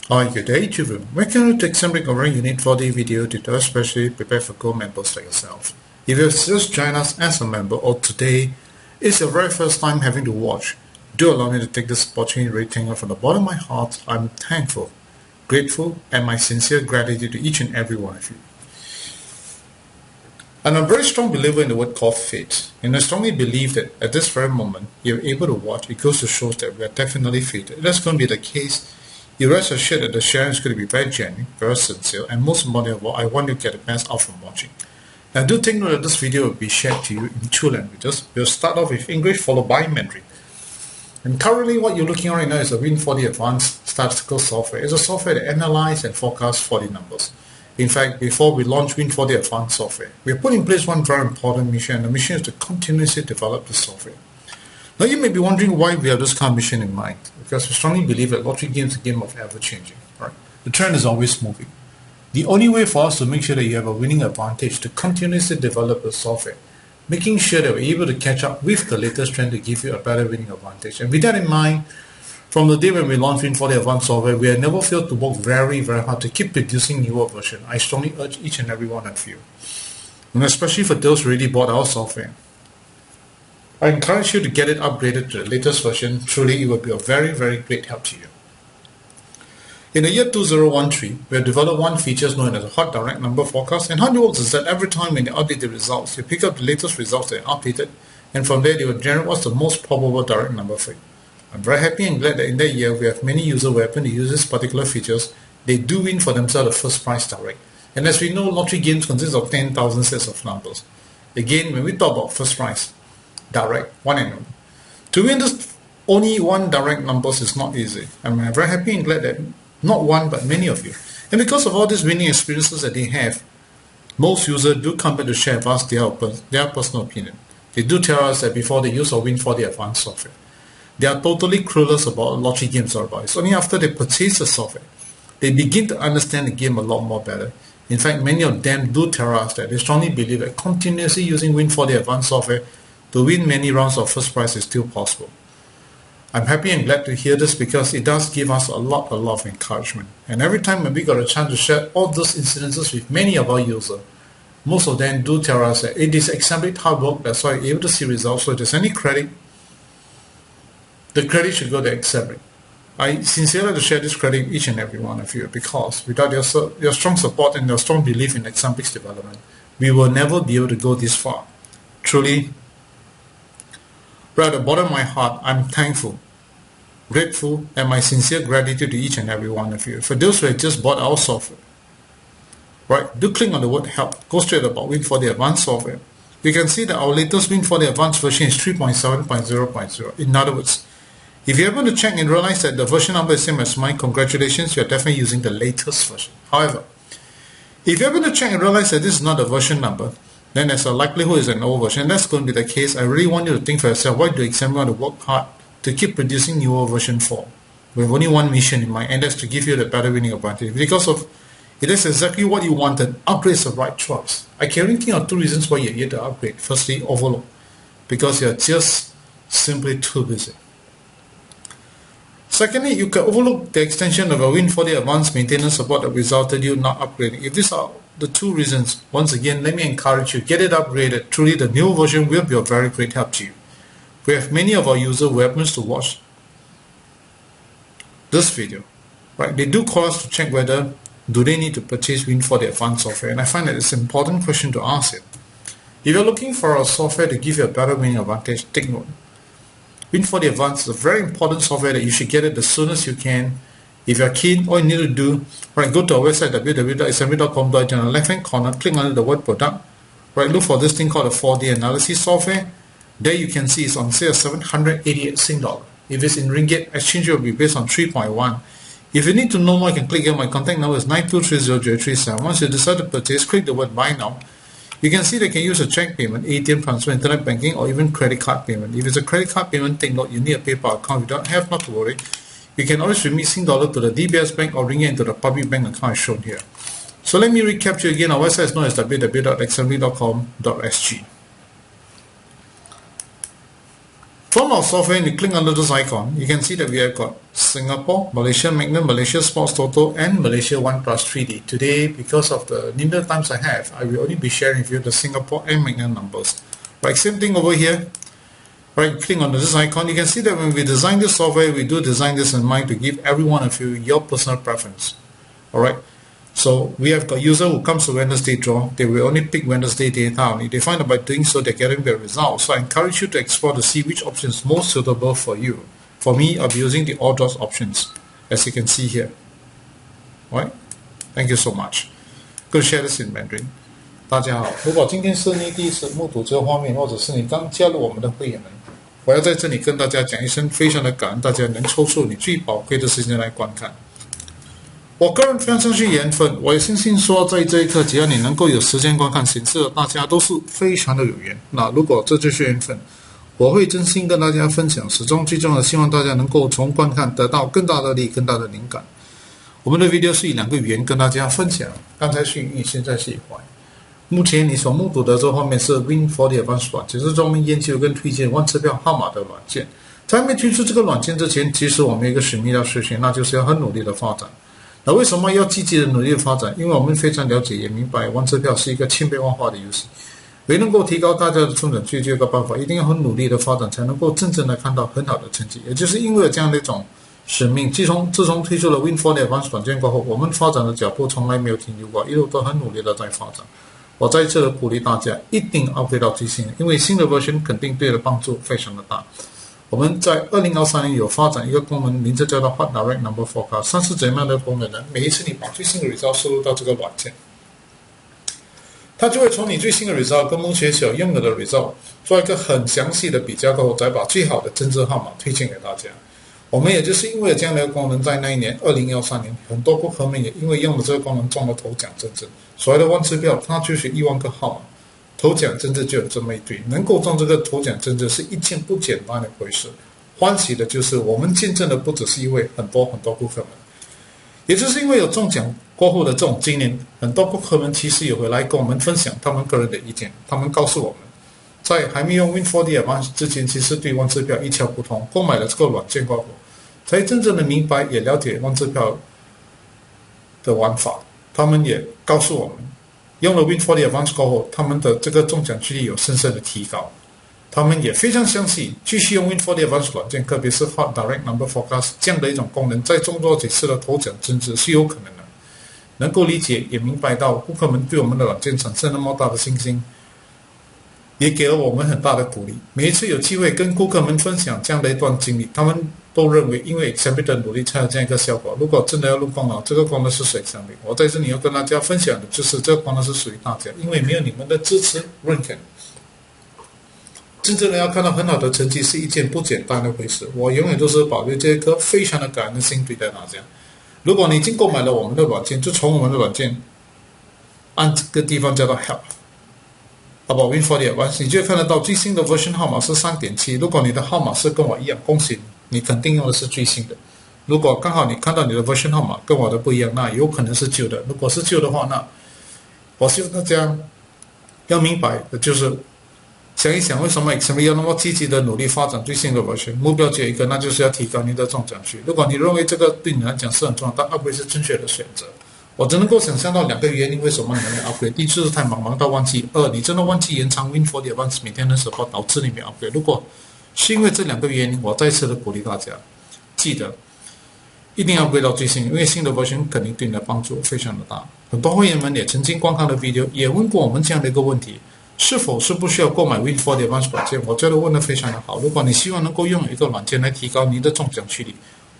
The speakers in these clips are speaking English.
Hi, good day children. Welcome to Examining our Win4D video tutorial, especially prepare for Go members like yourself. If you have just joined us as a member or today is your very first time having to watch, do allow me to take this opportunity to rectangle from the bottom of my heart. I'm thankful, grateful, and my sincere gratitude to each and every one of you. And I'm a very strong believer in the word called fate, and I strongly believe that at this very moment you're able to watch. It goes to show that we are definitely fated. That's going to be the case. You rest assured that the sharing is going to be very genuine, very sincere, and most importantly of all, I want you to get the best out from watching. Now do take note that this video will be shared to you in two languages. We'll start off with English followed by Mandarin. And currently what you're looking at right now is the Win4D Advance Statistical Software. It's a software that analyzes and forecasts 4D numbers. In fact, before we launch Win4D Advance Software, we have put in place one very important mission, and the mission is to continuously develop the software. Now you may be wondering why we have this kind of mission in mind, because we strongly believe that lottery games is a game of ever-changing. Right? The trend is always moving. The only way for us to make sure that you have a winning advantage to continuously develop the software, making sure that we're able to catch up with the latest trend to give you a better winning advantage. And with that in mind, from the day when we launched Win4D Advance Software, we have never failed to work very, very hard to keep producing newer versions. I strongly urge each and every one of you, and especially for those who already bought our software, I encourage you to get it upgraded to the latest version. Truly, it will be a very, very great help to you. In the year 2013, we have developed one feature known as a hot direct number forecast, and how it works is that every time when you update the results, you pick up the latest results that are updated, and from there they will generate what's the most probable direct number for you. I'm very happy and glad that in that year we have many users who happen to use this particular features. They do win for themselves the first prize direct. And as we know, lottery games consist of 10,000 sets of numbers. Again, when we talk about first prize direct, one and only, to win this only one direct numbers is not easy. I'm very happy and glad that not one but many of you. And because of all these winning experiences that they have, most users do come back to share with us their personal opinion. They do tell us that before they use our Win4D Advanced Software, they are totally clueless about what lottery games are about. It's only after they purchase the software, they begin to understand the game a lot more better. In fact, many of them do tell us that they strongly believe that continuously using Win4D Advanced Software to win many rounds of first prize is still possible. I'm happy and glad to hear this because it does give us a lot of encouragement. And every time when we got a chance to share all those incidences with many of our users, most of them do tell us that it is exemplary hard work, that's why you're able to see results. So if there's any credit, the credit should go to exemplary. I sincerely like to share this credit with each and every one of you, because without your strong support and your strong belief in exemplary's development, we will never be able to go this far. Truly, right at the bottom of my heart, I'm thankful, grateful, and my sincere gratitude to each and every one of you. For those who have just bought our software, right, do click on the word help, go straight about Win4D Advanced Software. You can see that our latest Win4D Advanced version is 3.7.0.0. In other words, if you happen to check and realize that the version number is same as mine, congratulations, you're definitely using the latest version. However, if you happen to check and realize that this is not the version number, then there's a likelihood it's an old version. And that's going to be the case. I really want you to think for yourself, why do examiner want to work hard to keep producing newer version 4? We have only one mission in mind, and that's to give you the better winning advantage. Because of it is exactly what you wanted, upgrade is the right choice. I can only think of two reasons why you're here to upgrade. Firstly, overload, because you're just simply too busy. Secondly, you can overlook the extension of a Win4D Advanced maintenance support that resulted you not upgrading. If these are the two reasons, once again, let me encourage you, get it upgraded. Truly, the new version will be a very great help to you. We have many of our users who happens to watch this video. Right? They do call us to check whether do they need to purchase Win4D Advanced Software, and I find that it's an important question to ask it. If you're looking for a software to give you a better winning advantage, take note. Win4D Advanced is a very important software that you should get it as soon as you can. If you're keen, all you need to do, right, go to our website www.assembly.com. On the left hand corner, click on the word product, right, look for this thing called a 4D analysis software. There you can see it's on sale 788 Sing dollar. If it's in ringgit, exchange rate will be based on 3.1. If you need to know more, you can click here. My contact number is 92300337. Once you decide to purchase, click the word buy now. You can see they can use a check payment, ATM transfer, internet banking, or even credit card payment. If it's a credit card payment, take note, you need a PayPal account. If you don't have, not to worry. You can always remit Sing dollar to the DBS bank or ring it into the public bank account shown here. So let me recap to you again. Our website is known as www.assembly.com.sg. From our software, you click under this icon, you can see that we have got Singapore, Malaysia Magnum, Malaysia Sports Toto, and Malaysia 1+3D. Today, because of the limited times I have, I will only be sharing with you the Singapore and Magnum numbers. Right, same thing over here. Right, click on this icon. You can see that when we design this software, we do design this in mind to give every one of you your personal preference. Alright, so we have got user who comes to Wednesday draw. They will only pick Wednesday data. If they find out by doing so, they're getting the results. So I encourage you to explore to see which option is most suitable for you. For me, I'll be using the all draws options, as you can see here. Alright, thank you so much. Go share this in Mandarin. 大家好，如果今天是你第一次目睹这个画面，或者是你刚加入我们的会员们，我要在这里跟大家讲一声，非常的感恩大家能抽出你最宝贵的时间来观看。我个人非常相信缘分，我也相信说，在这一刻，只要你能够有时间观看，显示大家都是非常的有缘。那如果这就是缘分，我会真心跟大家分享，始终最重要的，希望大家能够从观看得到更大的利益、更大的灵感。我们的 video 是以2个语言跟大家分享，刚才是英语，现在是以华语。目前你所目睹的这画面是 Win4D Advance Software， 只是专门研究跟推荐换车票号码的软件。在没推出这个软件之前，其实我们有一个使命要实现，那就是要很努力的发展。那为什么要积极的努力的发展？因为我们非常了解也明白，换车票是一个千变万化的游戏。为能够提高大家的成长，就有一个办法，一定要很努力的发展，才能够真正的看到很好的成绩。也就是因为有这样的一种使命，自从推出了 Win4D Advance 软件过后，我们发展的脚步从来没有停留过，一路都很努力的在发展。我在这里鼓励大家一定 upgrade 到最新的，因为新的 version 肯定对的帮助非常的大。我们在2023年有发展一个功能，名字叫做 Hot Direct Number Forecast。它是怎样的功能呢？每一次你把最新的 result 输入到这个软件，它就会从你最新的 result 跟目前所拥有的 result 做一个很详细的比较过后，再把最好的真正号码推荐给大家。我们也就是因为这样的一个功能，在那一年2013年，很多顾客们也因为用了这个功能中了头奖真正。所谓的换车票，它就是1万个号码，头奖真正就有这么一堆，能够中这个头奖真正是一件不简单的回事。欢喜的就是我们见证的不只是因为很多顾客们，也就是因为有中奖过后的这种经验，很多顾客们其实也会来跟我们分享他们个人的意见。他们告诉我们，在还没用 Win4D Advance 之前，其实对换车票一窍不通，购买了这个软件过后，才真正的明白也了解换车票的玩法。他们也告诉我们，用了 Win4D Advance 过后，他们的这个中奖几率有深深的提高。他们也非常相信，继续用 Win4D Advance 软件，特别是 Hot Direct Number Forecast 这样的一种功能，在中多几次的头奖增值是有可能的。能够理解也明白到顾客们对我们的软件产生那么大的信心，也给了我们很大的鼓励。每一次有机会跟顾客们分享这样的一段经历，他们都认为因为 Exhibit 的努力才有这样一个效果。如果真的要论功劳，这个功能是谁相比？我在这里要跟大家分享的就是这个功能是属于大家，因为没有你们的支持认可，真正的要看到很好的成绩是一件不简单的回事。我永远都是保留这颗非常的感恩的心对待大家。如果你已经购买了我们的软件，就从我们的软件按这个地方叫做 Help About Win4D Advance， 你就会看得到最新的 version 号码是 3.7。如果你的号码是跟我一样，恭喜你肯定用的是最新的。如果刚好你看到你的 version 号码跟我的不一样，那有可能是旧的。如果是旧的话，那我希望大家要明白的就是想一想，为什么 XMB 要那么积极的努力发展最新的 version？ 目标只有一个，那就是要提高你的中奖率。如果你认为这个对你来讲是很重要，但 upgrade 是正确的选择。我只能够想象到2个原因，为什么你们没 upgrade。第一就是太忙到忘记；2，你真的忘记延长 Win4D Advance 每天的时候，导致你没 upgrade。如果是因为这2个原因，我再次的鼓励大家，记得一定要upgrade到最新，因为新的 version 肯定对你的帮助非常的大。很多会员们也曾经观看的 video 也问过我们这样的一个问题：是否是不需要购买 Win4D Advance 软件？我觉得问得非常的好。如果你希望能够拥有一个软件来提高你的中奖几率，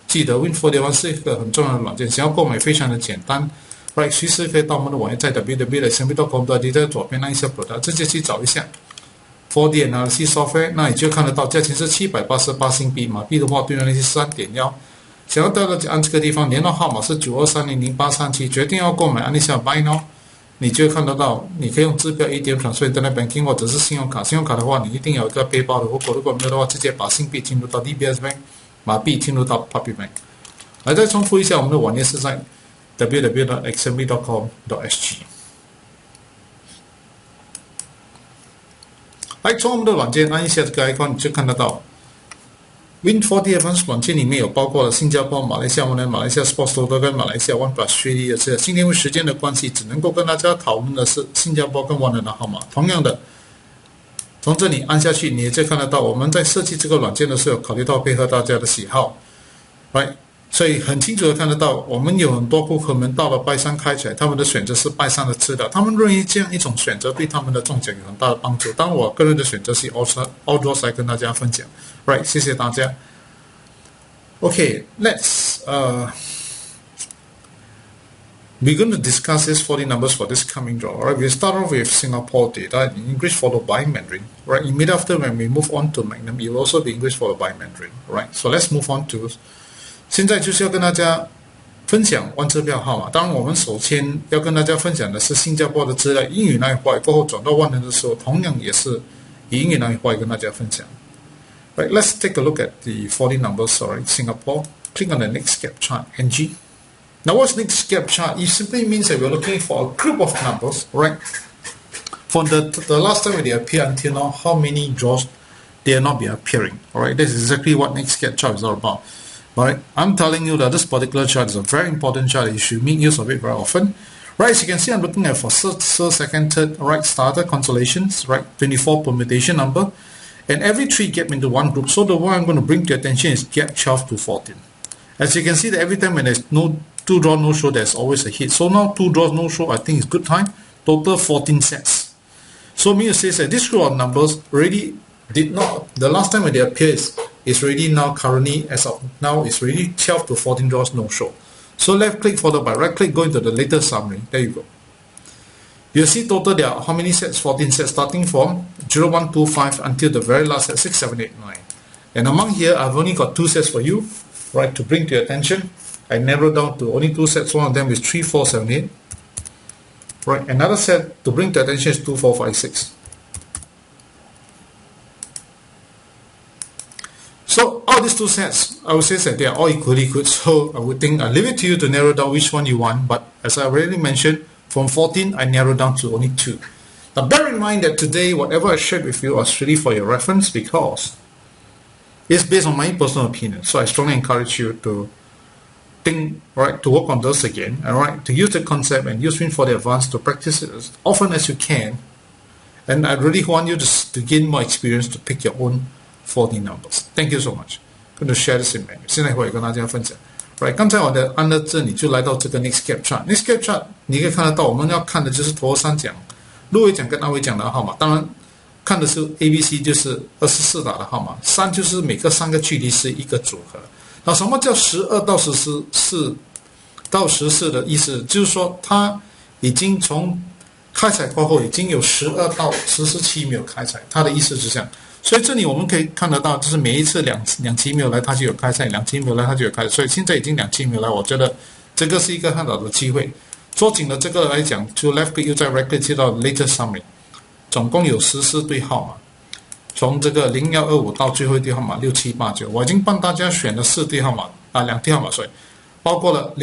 记得 Win4D Advance 是一个很重要的软件，想要购买非常的简单。Right， 随时可以到我们的网页，在 www.singapore.com.data 在左边那一些 product， 直接去找一下 4D Advance Software， 那你就看得到价钱是788新币，马币的话兑换率是 3.1。想要到的就按这个地方，联络号码是92300837，决定要购买，按一下 Buy Now， 你就会看得到，你可以用支票、ATM transfer、Internet Banking 或者是信用卡。信用卡的话，你一定要有一个背包的户口，如果没有的话，直接把新币进入到 DBS Bank， 马币进入到 Public Bank。来，再重复一下，我们的网页是在www.xmb.com.sg。来，从我们的软件按一下这个 icon， 你就看得到 Win4D Advance 软件里面有包括了新加坡、马来西亚、马来西亚 Sports Total 跟马来西亚 One Plus 3D 的这今天因为时间的关系，只能够跟大家讨论的是新加坡跟 One 的号码。同样的，从这里按下去，你也可以看得到，我们在设计这个软件的时候，考虑到配合大家的喜好 ，right？ 所以很清楚的看得到，我们有很多顾客们到了拜三开起来，他们的选择是拜三的资料，他们认为这样一种选择对他们的中奖有很大的帮助。当然，我个人的选择是 Outdoors 来跟大家分享 ，right？ 谢谢大家。Okay, let's we're going to discuss these 40 numbers for this coming draw. Alright, we'll start off with Singapore data in English followed by Mandarin. Right, immediately after when we move on to Magnum, it will also be English followed by Mandarin. Right, so let's move on to 现在就是要跟大家分享万支票号码。当然，我们首先要跟大家分享的是新加坡的资料，英语那一块过后转到万能的时候，同样也是以英语那一块跟大家分享。Right, let's take a look at the 40 numbers. Alright, Singapore. Click on the next gap chart, NG. Now, what's next gap chart? It simply means that we're looking for a group of numbers, right? From the last time when they appear until now, how many draws they are not be appearing. Alright, this is exactly what next gap chart is all about. Alright, I'm telling you that this particular chart is a very important chart. You should make use of it very often. Right, as you can see, I'm looking at for first, second, third, right, starter, consolations, right, 24 permutation number, and every 3 gap into one group. So the one I'm going to bring to your attention is gap 12 to 14. As you can see that every time when there's no 2 draw no show, there's always a hit. So now 2 draws no show, I think it's good time. Total 14 sets. So means says that this group of numbers already did not, the last time when they appear is already now currently as of now is already 12 to 14 draws no show. So left click followed by right click, go into the latest summary. There you go. You'll see total there are how many sets? 14 sets starting from 0, 1, 2, 5 until the very last set 6, 7, 8, 9. And among here I've only got 2 sets for you, right, to bring to your attention. I narrowed down to only 2 sets. One of them is 3, 4, 7, 8. Right, another set to bring to attention is 2, 4, 5, 6. So all these 2 sets, I would say that they are all equally good. So I would think I leave it to you to narrow down which one you want. But as I already mentioned, from 14 I narrowed down to only 2. Now bear in mind that today whatever I shared with you is really for your reference because it's based on my personal opinion. So I strongly encourage you to think, right, to work on those again, and right, to use the concept and use Win4D Advance to practice it as often as you can. And I really want you to gain more experience to pick your own 40 numbers. Thank you so much. I'm going to share this in menu. 现在会跟大家分享。Right， 刚才我的按到这里就来到这个 next gap chart。next gap chart 你可以看得到，我们要看的就是头3奖、入围奖跟安慰奖的号码。当然，看的是 ABC 就是24打的号码，3就是每个3个距离是一个组合。那什么叫12到14到14的意思？就是说它已经从开彩过后已经有12到14期没有开彩，它的意思是这样。所以这里我们可以看得到，就是每一次两期没有来，它就有开赛；2期没有来，它就有开赛。所以现在已经2期没有来，我觉得这个是一个很好的机会。捉紧了这个来讲，就 left click 又在 right click 接到 latest summary， 总共有14对号码，从这个0125到最后一对号码6789，我已经帮大家选了4对号码2对号码，所以包括了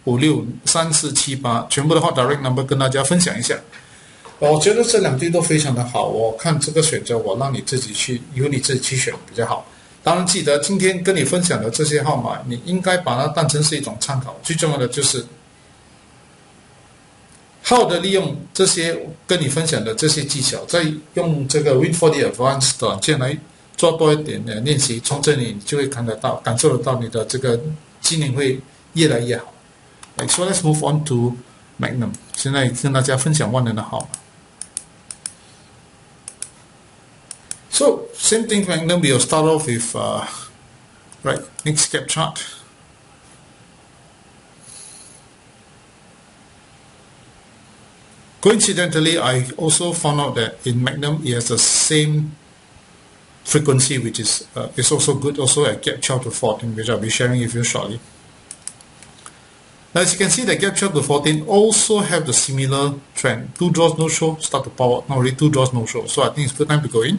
24563478，全部的话 direct number 跟大家分享一下。我觉得这2对都非常的好，我看这个选择我让你自己去由你自己去选比较好。当然记得今天跟你分享的这些号码，你应该把它当成是一种参考，最重要的就是好好的利用这些跟你分享的这些技巧，再用这个 Win4D Advance 软件来做多一点的练习，从这里你就会看得到感受得到你的这个技能会越来越好。So let's move on to Magnum， 现在跟大家分享万能的号码。So same thing Magnum, we'll start off with right, next gap chart. Coincidentally, I also found out that in Magnum it has the same frequency, which is also good, also at gap 12 to 14, which I'll be sharing with you shortly. Now, as you can see, the gap 12 to 14 also have the similar trend. 2 draws no show, start to power out. Now already 2 draws no show. So I think it's good time to go in.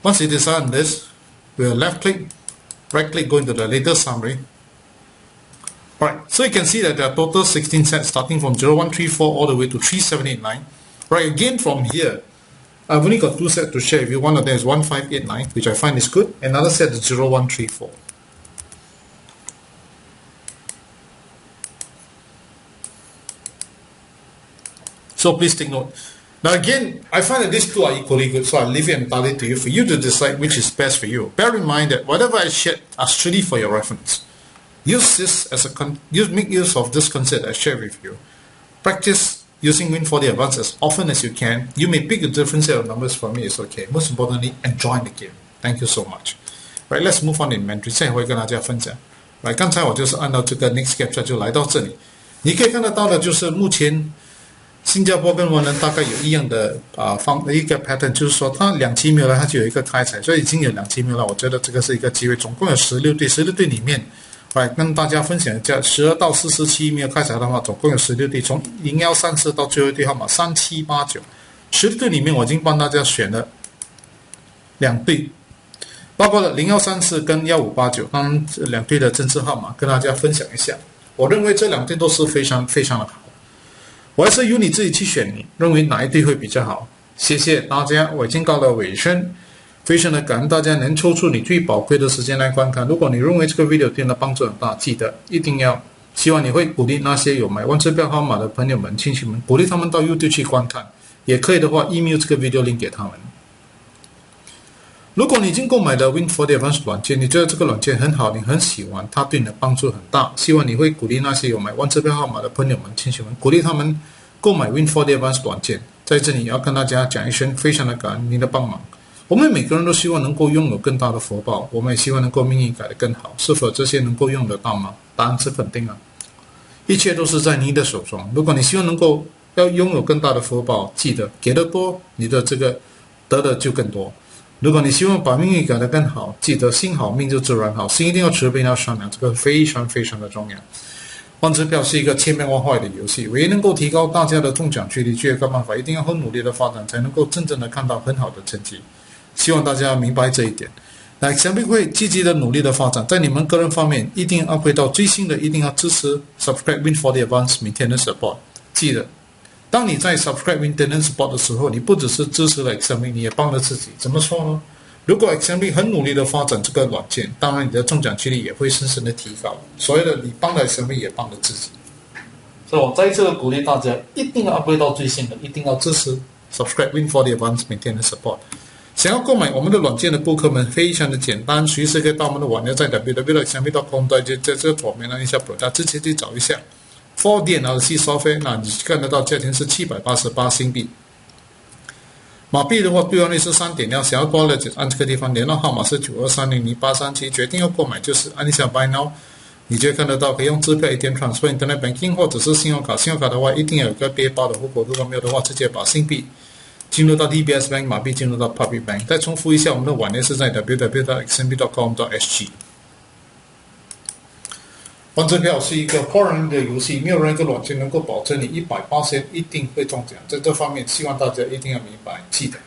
Once you decide on this, we'll left click, right click, go into the latest summary. Alright, so you can see that there are total 16 sets starting from 0134 all the way to 3789. Right, again from here, I've only got 2 sets to share with you. One of them is 1589, which I find is good. Another set is 0134. So please take note. Now again, I find that these two are equally good, so I'll leave it entirely to you for you to decide which is best for you. Bear in mind that whatever I shared are strictly for your reference. Use this as make use of this concept I shared with you. Practice using Win4D Advance as often as you can. You may pick a different set of numbers for me, it's okay. Most importantly, enjoy the game. Thank you so much. Right, let's move on inventory. 现在我会跟大家分享。来，刚才我就是按照这个 next capture 就来到这里。你可以看得到的就是目前新加坡跟我们大概有一样的一个 pattern， 就是说它2期没有了，它就有一个开采，所以已经有2期没有了。我觉得这个是一个机会，总共有16对，16对里面。来跟大家分享一下，12到47没有开采的话，总共有16对，从0134到最后一对号码3789，16对里面我已经帮大家选了2对，包括了0134跟1589，当然这2对的正式号码跟大家分享一下。我认为这2对都是非常非常的好，我还是由你自己去选，你认为哪一对会比较好。谢谢大家，我已经到了尾声。非常的感恩大家能抽出你最宝贵的时间来观看。如果你认为这个 video 对你的帮助很大，记得一定要，希望你会鼓励那些有买1支票号码的朋友们、亲戚们，鼓励他们到 YouTube 去观看。也可以的话 ，email 这个 video link 给他们。如果你已经购买了 Win4D Advance 软件，你觉得这个软件很好，你很喜欢，它对你的帮助很大，希望你会鼓励那些有买1支票号码的朋友们、亲戚们，鼓励他们购买 Win4D Advance 软件。在这里要跟大家讲一声，非常的感恩您的帮忙。我们每个人都希望能够拥有更大的福报，我们也希望能够命运改得更好。是否这些能够用得到吗？答案是肯定啊！一切都是在您的手中。如果你希望能够拥有更大的福报，记得给得多，你的这个得的就更多。如果你希望把命运改得更好，记得心好命就自然好，心一定要慈悲要善良，这个非常非常的重要。换支票是一个千变万化的游戏，唯一能够提高大家的中奖几率，就有一个办法，一定要很努力的发展，才能够真正的看到很好的成绩。希望大家明白这一点。那想必会积极的努力的发展，在你们个人方面一定要回到最新的，一定要支持 subscribe Win4D Advance Maintenance Support。记得，当你在 subscribe Maintenance Support 的时候，你不只是支持了 XMB， 你也帮了自己。怎么说呢？如果 XMB 很努力的发展这个软件，当然你的中奖几率也会深深的提高。所谓的你帮了 XMB， 也帮了自己。所以我再一次的鼓励大家，一定要回到最新的，一定要支持 subscribe Win4D Advance Maintenance Support。想要购买我们的软件的顾客们非常的简单，随时可以到我们的网页，在 www.xmb.com 在这个左面按一下 Product， 直接去找一下 4D Advance Software， 那你看得到价钱是788新币。马币的话兑换率是 3.1， 想要多了就按这个地方，联络号码是92300837，决定要购买就是按一下 Buy Now， 你就会看得到可以用支票ATM Transfer Internet Banking 或者是信用卡，信用卡的话一定要有个背包的户口，如果没有的话直接把新币进入到 DBS Bank， 马币进入到 Public Bank。再重复一下，我们的网页是在 www.xmb.com.sg。换支票是一个活人的游戏，没有任何一个软件能够保证你100%一定会中奖。在这方面，希望大家一定要明白，记得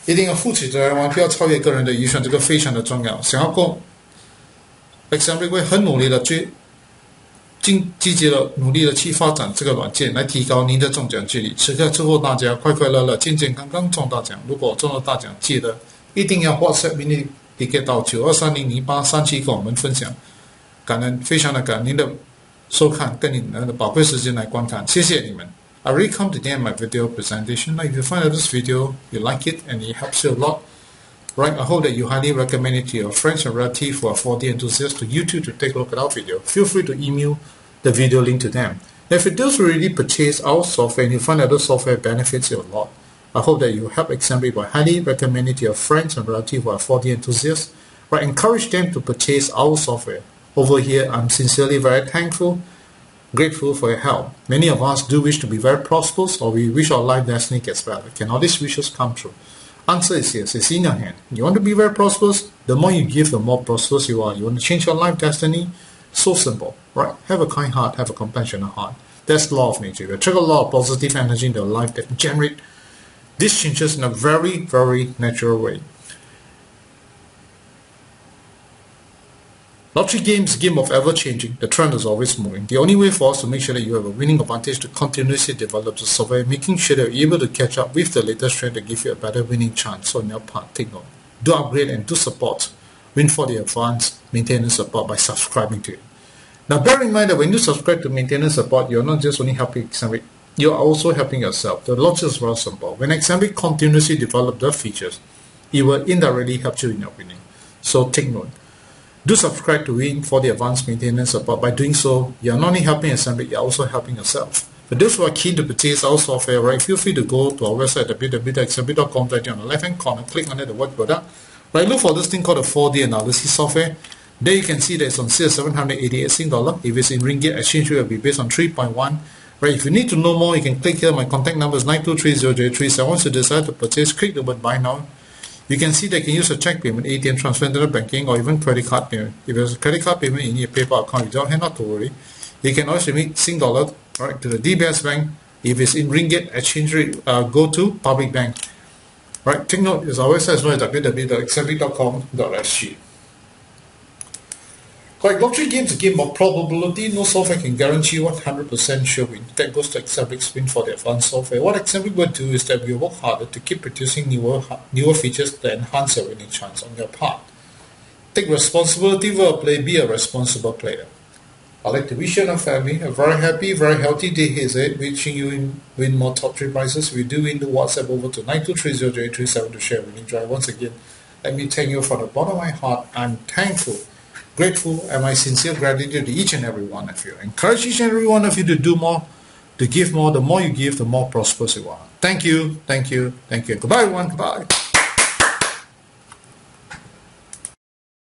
一定要负起责任，不要超越个人的预算，这个非常的重要。想要购 XMB 会很努力的积极的努力的去发展这个软件，来提高您的中奖几率。此刻祝福大家快快乐乐、健健康康中大奖。如果中了大奖，记得一定要 WhatsApp mini ticket 到92300837跟我们分享。感恩，非常的感恩您的收看跟你们的宝贵时间来观看，谢谢你们。I really come to the end of my video presentation. Now, if you find out this video, you like it and it helps you a lot, right? I hope that you highly recommend it to your friends and relatives who are 4D enthusiasts to YouTube to take a look at our video. Feel free to email the video link to them. Now, if it does really purchase our software and you find that the software benefits you a lot, I hope that you help XMB by highly recommending it to your friends and relatives who are 4D enthusiasts, right? Encourage them to purchase our software. Over here, I'm sincerely very thankful, grateful for your help. Many of us do wish to be very prosperous, or we wish our life destiny gets better. Can all these wishes come true? Answer is yes. It's in your hand. You want to be very prosperous? The more you give, the more prosperous you are. You want to change your life destiny? So simple, right? Have a kind heart, have a compassionate heart. That's the law of nature. You trigger a lot of positive energy in your life that generate these changes in a very, very natural way. Lottery games, game of ever changing. The trend is always moving. The only way for us to make sure that you have a winning advantage to continuously develop the software, making sure that you're able to catch up with the latest trend to give you a better winning chance. So on your part, take note. Do upgrade and do support Win4D Advance maintenance support by subscribing to it. Now bear in mind that when you subscribe to maintenance support, you're not just only helping Xamric, you're also helping yourself. The logic is very simple. When Xamric continuously develops the features, it will indirectly help you in your winning. So take note. Do subscribe to Win4D Advanced Maintenance Support. By doing so, you're not only helping Xamric, you're also helping yourself. For those who are keen to purchase our software, right, feel free to go to our website www.xamric.com. Right on the left-hand corner, click under the word product. Right, look for this thing called a 4D analysis software. There you can see that it's on sale 788 Sing dollar. If it's in ringgit, exchange rate will be based on 3.1. Right, if you need to know more, you can click here. My contact number is 9230037. Once you decide to purchase, click the word buy now. You can see they can use a check payment, ATM transfer, internet banking, or even credit card payment. If there's a credit card payment in your PayPal account, you don't have to worry. You can also remit Sing dollar right to the DBS bank. If it's in ringgit, exchange rate, go to public bank. Right, take note, it's our website as well as www.xamric.com.sg. Right, lottery games, a game of probability. No software can guarantee you 100% sure win. That goes to Xamric's Win4D Advance Software. What Xamric will do is that we work harder to keep producing newer features that enhance your winning chance on your part. Take responsibility for a play, be a responsible player. I'd like to wish you and your family a very happy, very healthy day ahead, wishing you win more top 3 prizes. We do win the WhatsApp over to 9230037 to share winning drive. Once again, let me thank you from the bottom of my heart. I'm thankful, grateful, and my sincere gratitude to each and every one of you. Encourage each and every one of you to do more, to give more. The more you give, the more prosperous you are. Thank you, thank you, thank you. Goodbye, everyone. Goodbye.